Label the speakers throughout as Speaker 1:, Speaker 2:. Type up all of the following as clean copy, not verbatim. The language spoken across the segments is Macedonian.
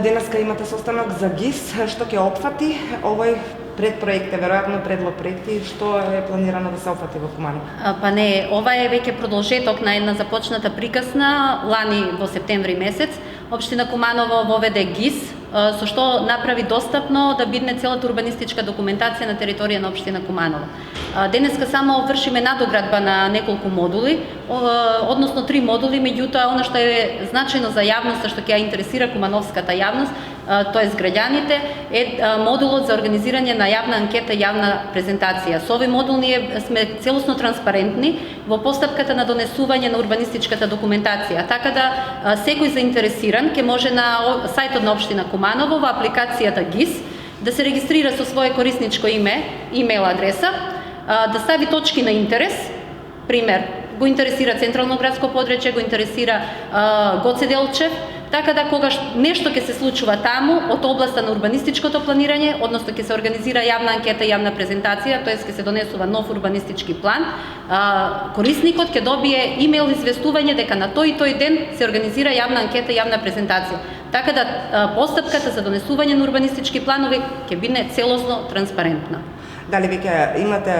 Speaker 1: Денеска имате состанок за ГИС, што ќе опфати овој предпроект, веројатно предлог проекти, што е планирано да се опфати во Куманово?
Speaker 2: Па не, ова е веќе продолжеток на една започната приказна лани во септември месец. Општина Куманово воведе ГИС, со што направи достапно да бидне целата урбанистичка документација на територија на општина Куманово. Денеска само вршиме надоградба на неколку модули, односно 3 модули, меѓутоа она што е значајно за јавноста, што ќе ја интересира кумановската јавност, тоест граѓаните, е модулот за организирање на јавна анкета и јавна презентација. Со овој модул ние сме целосно транспарентни во постапката на донесување на урбанистичката документација, така да секој заинтересиран ќе може на сајтот на општина Куманово во апликацијата ГИС да се регистрира со свое корисничко име, имейл адреса, да стави точки на интерес, пример, го интересира Централно градско подречје, го интересира Гоце Делчев, така да когаш нешто ќе се случува таму од областа на урбанистичкото планирање, односно ќе се организира јавна анкета, јавна презентација, тоест ќе се донесува нов урбанистички план, корисникот ќе добие имейл известување дека на тој и тој ден се организира јавна анкета, јавна презентација. Така да постапката за донесување на урбанистички планови ќе биде целосно транспарентна.
Speaker 1: Дали веќе имате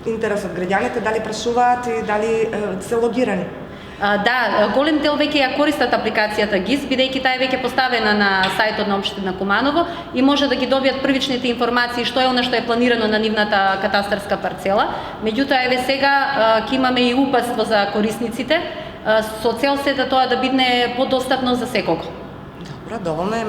Speaker 1: интерес од граѓаните, дали прашуваат и дали се логирани?
Speaker 2: Да, голем дел веќе ја користат апликацијата ГИС, бидејќи таа е веќе поставена на сајтот на општина Куманово и може да ги добијат првичните информации што е она што е планирано на нивната катастарска парцела. Меѓутоа еве сега ќе имаме и упатство за корисниците со цел се да тоа да биде подостапно за секого.
Speaker 1: Добро, доволно е.